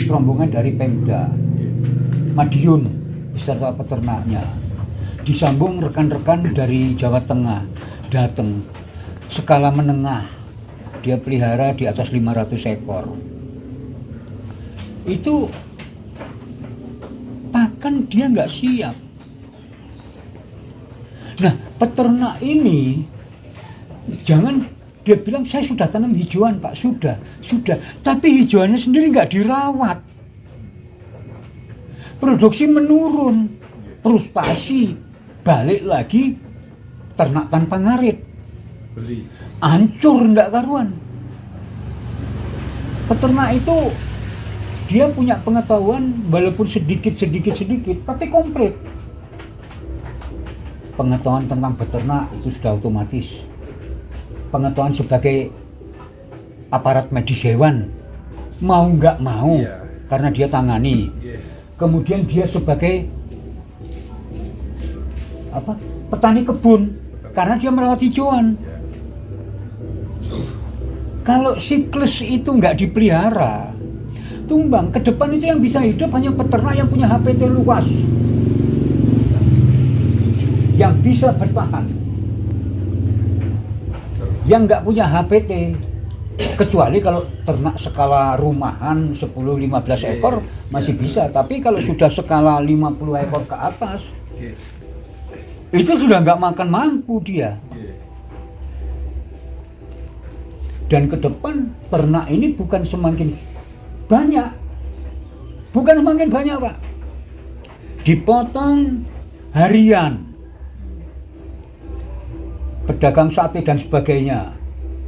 rombongan dari Pemda Madiun beserta peternaknya. Disambung rekan-rekan dari Jawa Tengah datang, skala menengah, dia pelihara di atas 500 ekor. Itu pakan dia nggak siap. Nah, peternak ini jangan dia bilang saya sudah tanam hijauan Pak, sudah, tapi hijauannya sendiri nggak dirawat, produksi menurun, frustasi, balik lagi ternak tanpa ngarit, hancur ndak karuan. Peternak itu dia punya pengetahuan walaupun sedikit, tapi komplit. Pengetahuan tentang beternak itu sudah otomatis. Pengetahuan sebagai aparat medis hewan, mau nggak mau, karena dia tangani. Kemudian dia sebagai petani kebun, karena dia merawat hijauan. Kalau siklus itu nggak dipelihara, tumbang, ke depan itu yang bisa hidup hanya peternak yang punya HPT luas, yang bisa bertahan. Yang nggak punya HPT, kecuali kalau ternak skala rumahan 10-15 ekor masih bisa, tapi kalau sudah skala 50 ekor ke atas, itu sudah nggak makan mampu dia. Dan ke depan ternak ini bukan semakin banyak, Pak, dipotong harian, pedagang sate dan sebagainya,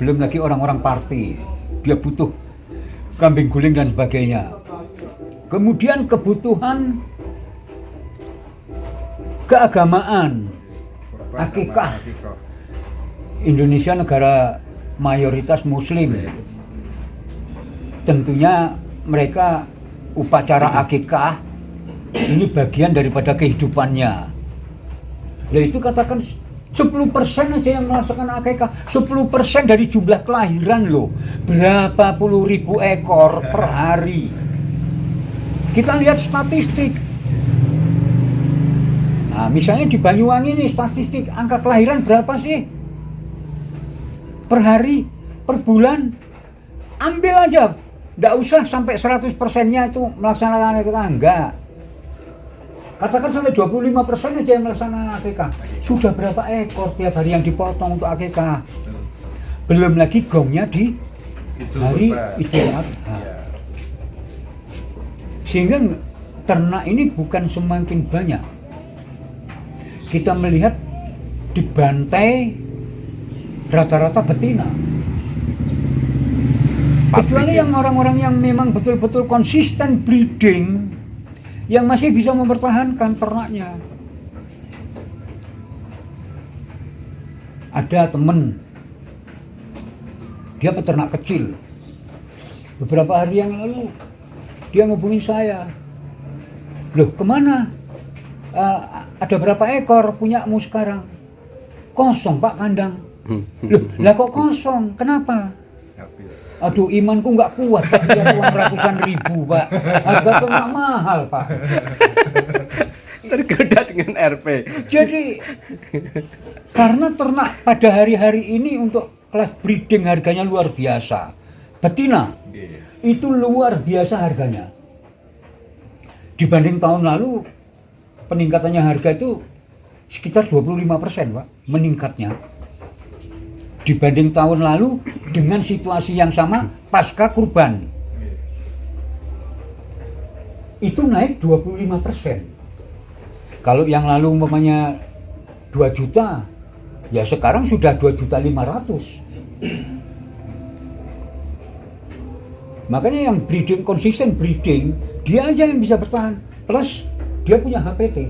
belum lagi orang-orang party, dia butuh kambing guling dan sebagainya. Kemudian kebutuhan keagamaan, akikah. Indonesia negara mayoritas muslim, tentunya mereka upacara akikah ini bagian daripada kehidupannya. Yaitu katakan 10% aja yang melaksanakan akikah, 10% dari jumlah kelahiran loh, berapa puluh ribu ekor per hari. Kita lihat statistik. Nah, misalnya di Banyuwangi ini statistik angka kelahiran berapa sih? Per hari, per bulan, ambil aja. Nggak usah sampai 100%-nya itu melaksanakan akikah, enggak. Katakan sampai 25% aja yang melaksanakan akikah. Sudah berapa ekor tiap hari yang dipotong untuk akikah? Belum lagi gongnya di hari Idul Adha. Sehingga ternak ini bukan semakin banyak. Kita melihat dibantai rata-rata betina. Kecuali yang orang-orang yang memang betul-betul konsisten breeding, yang masih bisa mempertahankan ternaknya. Ada temen, dia peternak kecil. Beberapa hari yang lalu dia ngubungin saya. Loh, kemana? Ada berapa ekor punyamu sekarang? Kosong Pak kandang. Loh, lah kok kosong? Kenapa? Aduh, imanku nggak kuat, dia uang ratusan ribu Pak. Harga ternak mahal Pak. Tergoda dengan RP. Jadi karena ternak pada hari-hari ini untuk kelas breeding harganya luar biasa. Betina itu luar biasa harganya. Dibanding tahun lalu peningkatannya harga itu sekitar 25% Pak, meningkatnya. Dibanding tahun lalu dengan situasi yang sama pasca kurban. Itu naik 25%. Kalau yang lalu umpamanya 2 juta, ya sekarang sudah 2.500.000. Makanya yang breeding, konsisten breeding, dia aja yang bisa bertahan. Plus dia punya HPT.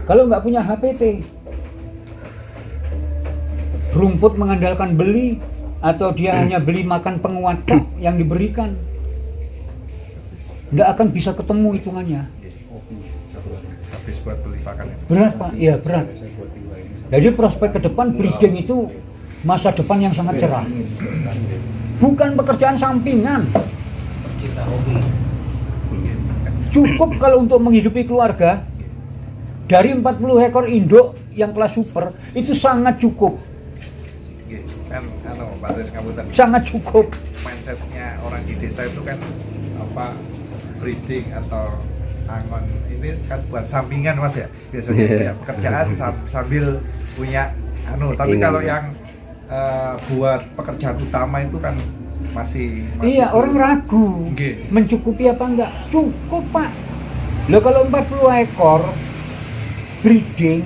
Kalau nggak punya HPT, rumput mengandalkan beli, atau dia hanya beli makan penguat yang diberikan, nggak akan bisa ketemu hitungannya. Habis buat beli pakan. Berat Pak, iya berat. Jadi prospek ke depan breeding itu masa depan yang sangat cerah. Bukan pekerjaan sampingan. Cukup kalau untuk menghidupi keluarga. Dari 40 ekor induk yang kelas super itu sangat cukup. Nggih, kan Pak Des ngapunten. Sangat cukup. Mindsetnya orang di desa itu kan apa breeding atau angon ini kan buat sampingan Mas ya. Biasanya punya pekerjaan sambil punya tapi kalau yang buat pekerjaan utama itu kan masih iya, orang ragu. Nggih. Mencukupi apa enggak? Cukup, Pak. Loh kalau 40 ekor breeding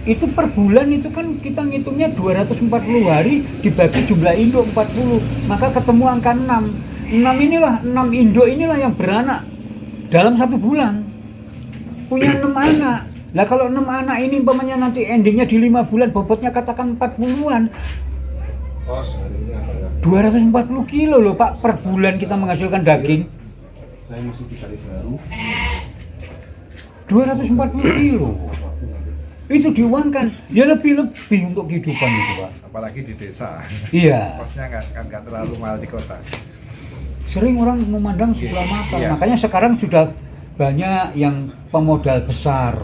itu per bulan itu kan kita ngitungnya 240 hari dibagi jumlah induk 40, maka ketemu angka 6 induk inilah yang beranak dalam 1 bulan punya 6 anak. Lah kalau 6 anak ini umpamanya nanti endingnya di 5 bulan bobotnya katakan 40-an, 240 kilo loh Pak per bulan kita menghasilkan daging. Saya masih cari baru. 240 kilo itu diuangkan ya lebih untuk kehidupan itu Pak, apalagi di desa. Iya, Kosnya nggak terlalu mahal di kota. sering orang memandang sebelah mata. Iya. Makanya sekarang sudah banyak yang pemodal besar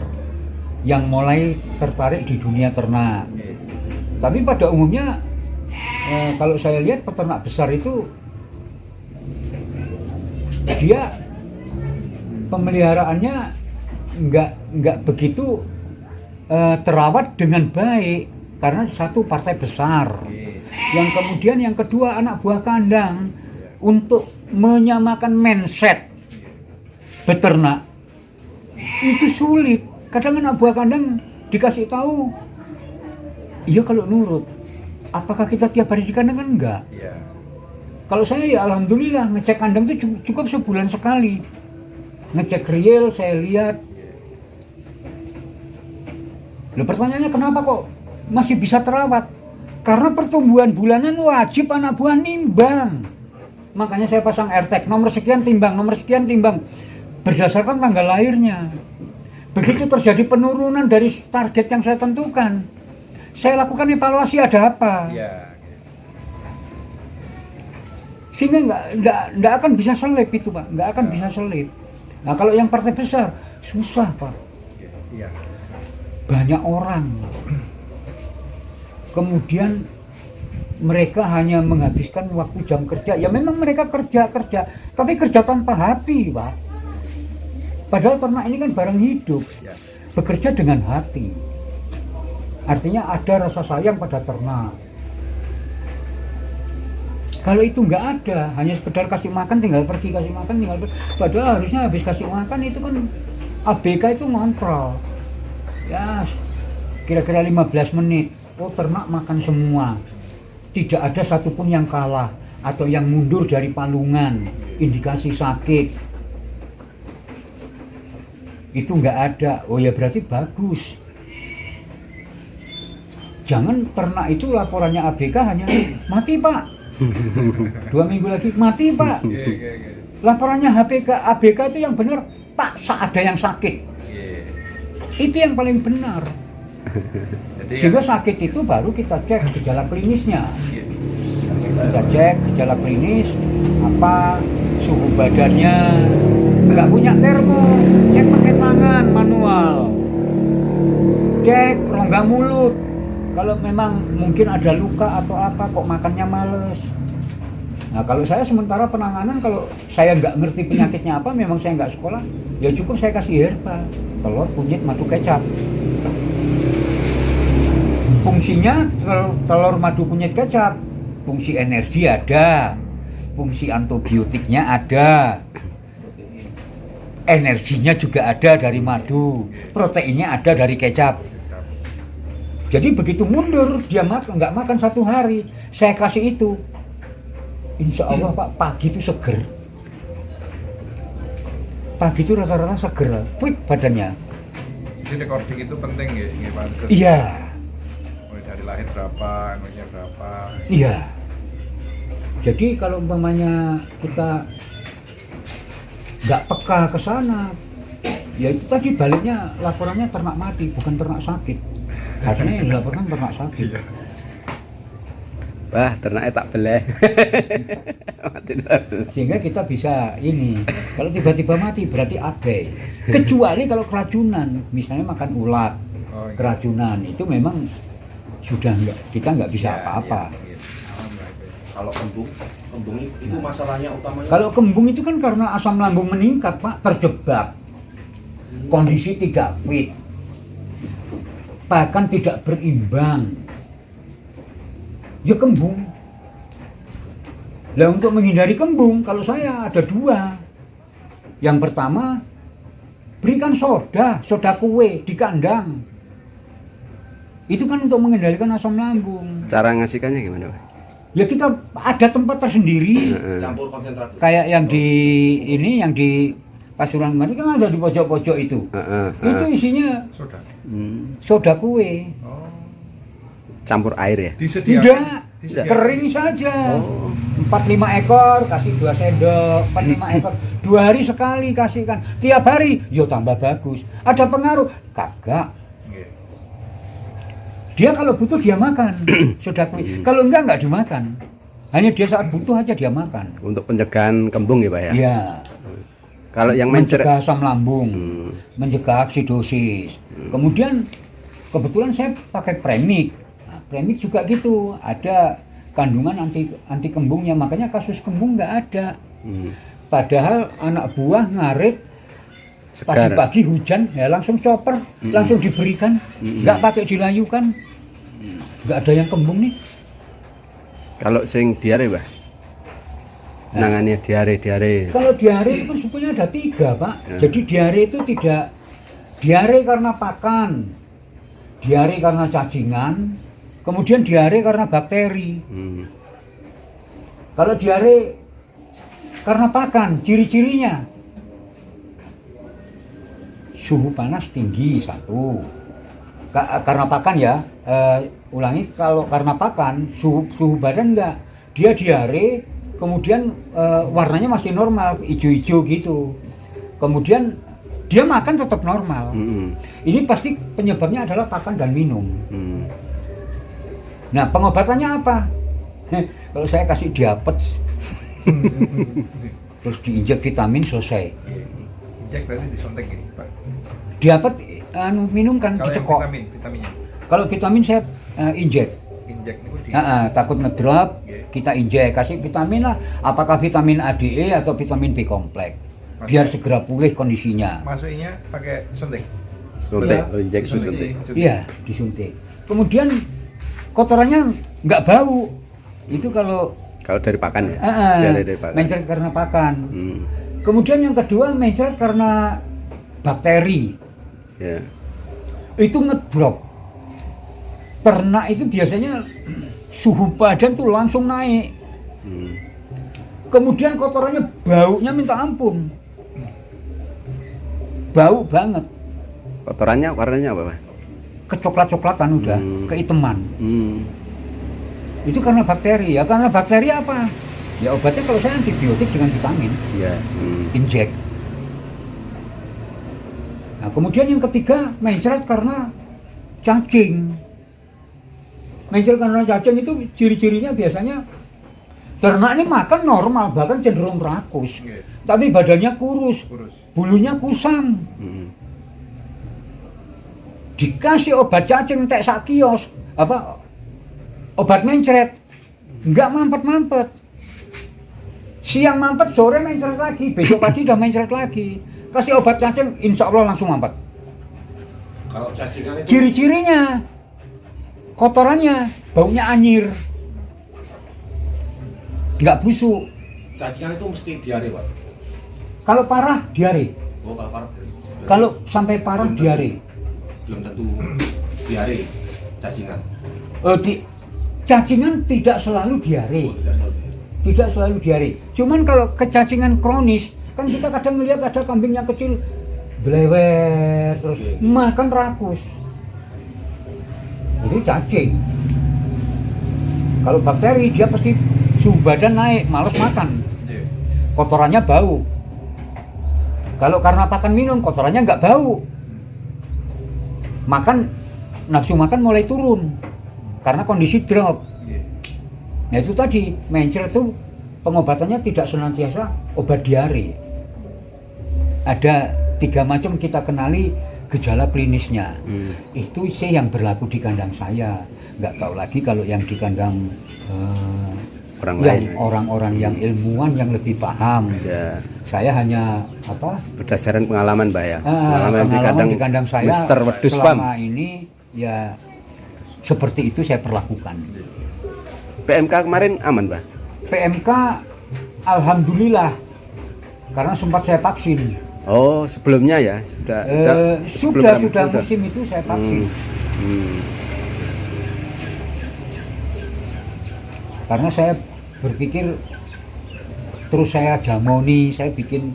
yang mulai tertarik di dunia ternak. Tapi pada umumnya kalau saya lihat peternak besar itu dia pemeliharaannya nggak begitu terawat dengan baik karena satu partai besar, yang kemudian yang kedua anak buah kandang untuk menyamakan mindset beternak itu sulit. Kadang anak buah kandang dikasih tahu iya kalau nurut, apakah kita tiap hari di kandang kan enggak. Kalau saya ya alhamdulillah ngecek kandang itu cukup sebulan sekali, ngecek real saya lihat. Loh, pertanyaannya kenapa kok masih bisa terawat? Karena pertumbuhan bulanan wajib anak buah nimbang. Makanya saya pasang AirTag nomor sekian timbang berdasarkan tanggal lahirnya. Begitu terjadi penurunan dari target yang saya tentukan, saya lakukan evaluasi ada apa. Sehingga nggak akan bisa selip itu Pak, nggak akan bisa selip. Nah kalau yang partai besar susah Pak. Banyak orang, kemudian mereka hanya menghabiskan waktu jam kerja. Ya memang mereka kerja, tapi kerja tanpa hati Pak. Padahal ternak ini kan barang hidup, bekerja dengan hati. Artinya ada rasa sayang pada ternak. Kalau itu nggak ada, hanya sekedar kasih makan tinggal pergi, kasih makan tinggal pergi. Padahal harusnya habis kasih makan itu kan ABK itu ngontrol. Ya kira-kira 15 menit, ternak makan semua. Tidak ada satupun yang kalah atau yang mundur dari palungan, indikasi sakit. Itu nggak ada, oh ya berarti bagus. Jangan ternak itu laporannya ABK hanya mati Pak, 2 minggu lagi mati Pak. Laporannya ABK itu yang benar Pak, ada yang sakit. Itu yang paling benar. Sehingga sakit itu baru kita cek gejala klinisnya. Kita cek gejala klinis, apa suhu badannya, nggak punya termo, cek pakai tangan manual, cek rongga mulut. Kalau memang mungkin ada luka atau apa, kok makannya males. Nah kalau saya sementara penanganan, kalau saya nggak ngerti penyakitnya apa, memang saya nggak sekolah, ya cukup saya kasih herba, telur, kunyit, madu kecap. Fungsinya telur madu kunyit kecap, fungsi energi ada, fungsi antibiotiknya ada, energinya juga ada dari madu, proteinnya ada dari kecap. Jadi begitu mundur dia nggak makan 1 hari, saya kasih itu, insya Allah Pak pagi itu seger, pagi itu rata-rata seger, fit badannya. Jadi recording itu penting ya, Pak? Iya. Dari lahir berapa, anunya berapa? Iya. Jadi kalau umpamanya kita nggak peka ke sana, ya itu tadi baliknya laporannya ternak mati, bukan ternak sakit. Artinya yang dilaporkan ternak sakit. Wah, ternaknya tak beleh. Mati dah. Sehingga kita bisa ini, kalau tiba-tiba mati berarti abai. Kecuali kalau keracunan, misalnya makan ulat, Oh, iya. keracunan itu memang sudah kita nggak bisa Ya, apa-apa. ya, gitu. Alhamdulillah. Kalau kembung itu masalahnya utamanya. Kalau kembung itu kan karena asam lambung meningkat, Pak, terjebak, kondisi tidak fit, bahkan tidak berimbang, ya kembung. Nah, untuk menghindari kembung, kalau saya ada dua. Yang pertama, berikan soda kue di kandang. Itu kan untuk mengendalikan asam lambung. Cara ngasihkannya gimana, Pak? Ya kita ada tempat tersendiri. Campur konsentrat. Kayak yang di Pasuruan kemarin kan ada di pojok-pojok itu. Itu isinya Sudah. soda kue. Oh. Campur air ya? Tidak, Disediakan. kering saja. Oh. 4-5 ekor kasih 2 sendok, 4-5 ekor 2 hari sekali kasihkan. Tiap hari, yo tambah bagus. Ada pengaruh? Kagak. Nggih. Dia kalau butuh dia makan soda kue. Kalau enggak dimakan. Hanya dia saat butuh aja dia makan. Untuk pencegahan kembung ya, Pak ya? Iya. Kalau yang mencret, Mencegah asam lambung, Hmm. mencegah aksidosis. Kemudian kebetulan saya pakai premik. Nah, premik juga gitu, ada kandungan anti kembungnya, makanya kasus kembung nggak ada. Padahal anak buah ngarit segar. pagi-pagi hujan, ya langsung chopper, langsung diberikan, nggak pakai dilayukan, nggak ada yang kembung nih. Kalau sing diare, Pak? Nangannya diare. Kalau diare itu sebetulnya ada 3, Pak. Ya. Jadi diare itu tidak diare karena pakan, diare karena cacingan, kemudian diare karena bakteri. Kalau diare karena pakan, ciri-cirinya suhu panas tinggi 1. Karena pakan ya, ulangi, kalau karena pakan suhu badan enggak, dia diare, kemudian warnanya masih normal, hijau-hijau gitu. Kemudian dia makan tetap normal. Ini pasti penyebabnya adalah pakan dan minum. Nah, pengobatannya apa? Kalau saya kasih diapet, terus diinjek vitamin, selesai. Injek berarti disuntik ya, Pak. Diapet minum kan, Kalau yang dicekok. vitaminnya. Kalau vitamin saya injek. Injek niku di Takut ngedrop, Oke. kita injek, kasih vitamin lah. Apakah vitamin ADE atau vitamin B kompleks, biar segera pulih kondisinya. masukinnya pakai suntik. Suntik, Iya. injeksi suntik. Iya, disuntik. Kemudian kotorannya nggak bau. Itu kalau Kalau dari pakan ya? Diare dari pakan. mencret karena pakan. Hmm. Kemudian yang kedua mencret karena bakteri. Ya. Itu ngedrop. Ternak itu biasanya suhu badan tuh langsung naik. Kemudian kotorannya baunya minta ampun. Bau banget. Kotorannya warnanya apa, Pak? Kecoklat-coklatan udah, keiteman. Itu karena bakteri. Ya karena bakteri apa? Ya obatnya kalau saya antibiotik dengan vitamin. Iya. Injek. Nah, kemudian yang ketiga mencret karena cacing. Mencret karena cacing itu ciri-cirinya biasanya ternak ini makan normal, bahkan cenderung rakus. Oke. Tapi badannya kurus, Kurus. bulunya kusam. Dikasih obat cacing entek sak kios, obat mencret, nggak mampet-mampet. Siang mampet, sore mencret lagi, besok pagi udah mencret lagi. Kasih obat cacing, insya Allah langsung mampet. Kalau cacingan itu Ciri-cirinya, kotorannya, baunya anyir, nggak busuk. cacingan itu mesti diare, Pak. Kalau parah, diare. Oh, kalau parah. Kalau sampai parah, diare. Belum tentu diare cacingan. Cacingan tidak selalu diare. Oh, tidak selalu diare. Tidak selalu diare. Cuman kalau kecacingan kronis, kan kita kadang melihat ada kambingnya kecil, blewer, terus Oke. makan rakus. Itu cacing. Kalau bakteri dia pasti suhu badan naik, malas makan. Iya. Kotorannya bau. Kalau karena pakan minum, kotorannya nggak bau. Makan, nafsu makan mulai turun karena kondisi drop. Iya. Nah itu tadi, mencret itu pengobatannya tidak senantiasa obat diare. Ada 3 macam kita kenali gejala klinisnya. Itu sih yang berlaku di kandang saya. Nggak tahu lagi kalau yang di kandang Orang yang lain. orang-orang yang ilmuwan yang lebih paham. Ya. Saya hanya Berdasarkan pengalaman Mbak ya. pengalaman di kandang saya Mister Wedus Pam. selama ini ya seperti itu saya perlakukan. PMK kemarin aman Mbak? PMK alhamdulillah karena sempat saya vaksin. Oh sebelumnya ya Sudah musim itu saya vaksin. Karena saya berpikir terus saya jamoni, saya bikin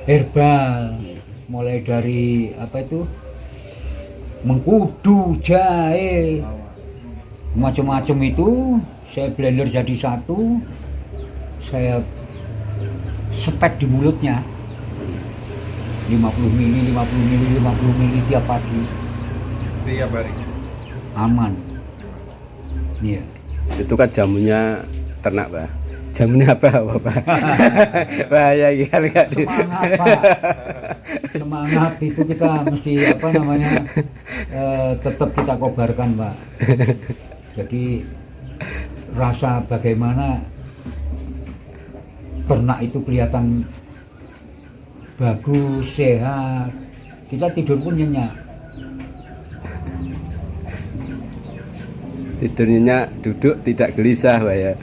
herbal, mulai dari mengkudu, jahe, macam-macam itu saya blender jadi satu, saya sepet di mulutnya 50 mili tiap pagi. Tiap hari. Aman. Iya. Itu kan jamunya ternak Pak. Jamunya apa Pak? Bahaya kali nggak di. Semangat Pak. Semangat itu kita mesti tetap kita kobarkan Pak. Jadi rasa bagaimana ternak itu kelihatan bagus, sehat, kita tidur pun nyenyak. Tidurnya duduk tidak gelisah Pak ya.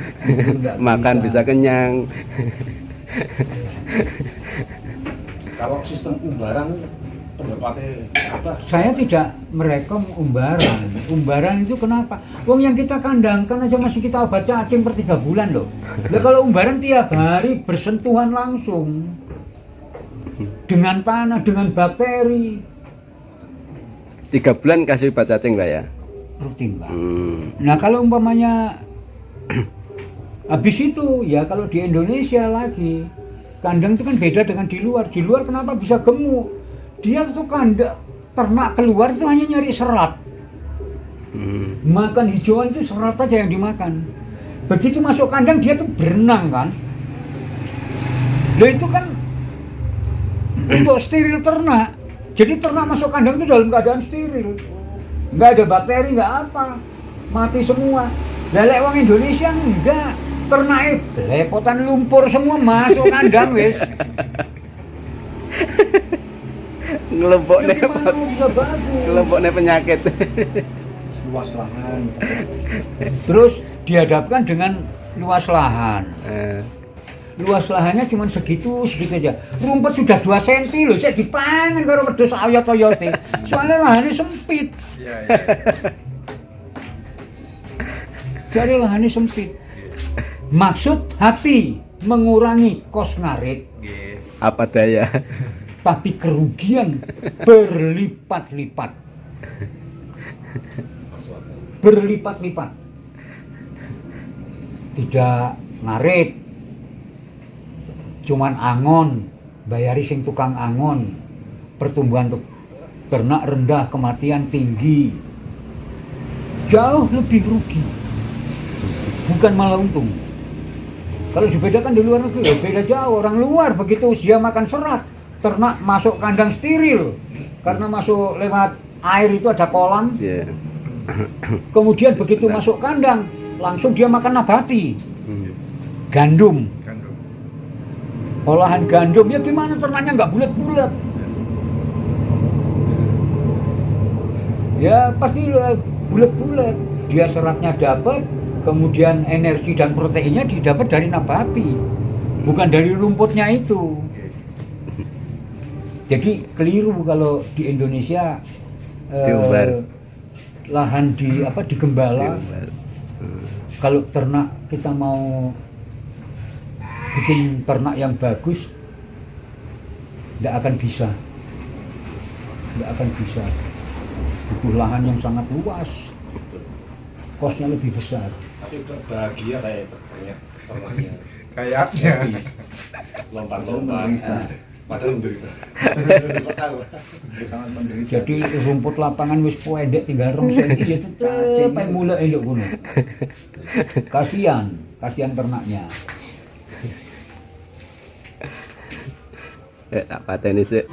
Makan bisa kenyang. Kalau sistem umbaran pendapatnya apa? Saya tidak merekom umbaran. Umbaran itu kenapa? Wong yang kita kandangkan aja masih kita obat cacing per 3 bulan loh. Nah, kalau umbaran tiap hari bersentuhan langsung dengan tanah, dengan bakteri. 3 bulan kasih obat cacing Pak ya? Rutin Pak. Nah kalau umpamanya habis itu ya kalau di Indonesia lagi kandang itu kan beda dengan di luar. Di luar kenapa bisa gemuk? Dia tuh kandang ternak keluar itu hanya nyari serat. Makan hijauan itu serat aja yang dimakan. Begitu masuk kandang dia tuh berenang kan. Nah itu kan untuk steril ternak. Jadi ternak masuk kandang itu dalam keadaan steril. Nggak ada bakteri, nggak apa, mati semua. Lelek wong Indonesia enggak, ternaknya belepotan lumpur semua masuk kandang wis. Ngelompoknya penyakit. Luas lahan. Terus dihadapkan dengan luas lahan. Luas lahannya cuma segitu aja. Rumput sudah 2 cm loh, saya dipangan karo wedhus oyot-oyote. Soalnya lahannya sempit. Iya. Jadi lahannya sempit. Maksud hati mengurangi kos ngarit. Apa daya? Tapi kerugian berlipat-lipat. Berlipat-lipat. Tidak ngarit. Cuman angon, bayari sing tukang angon, pertumbuhan ternak rendah, kematian tinggi, jauh lebih rugi, bukan malah untung. Kalau dibedakan di luar negeri, beda jauh. Orang luar begitu dia makan serat, ternak masuk kandang steril, karena masuk lewat air itu ada kolam. Kemudian begitu masuk kandang, langsung dia makan nabati, gandum. Olahan gandum, ya gimana ternaknya nggak bulat-bulat? Ya pasti bulat-bulat. Dia seratnya dapat, kemudian energi dan proteinnya didapat dari nabati, bukan dari rumputnya itu. Jadi keliru kalau di Indonesia lahan digembala. Kalau ternak kita mau bikin ternak yang bagus, tidak akan bisa. Butuh lahan yang sangat luas, kosnya lebih besar. Tapi bahagia kayak ternaknya. Kayaknya. Lompat-lompat. Padahal menderita. Kok tahu? sangat menderita. Jadi rumput lapangan wis pendek tinggal rong senti ya tetep ae mulai nduk kono. Kasihan ternaknya. Tak pateni sik.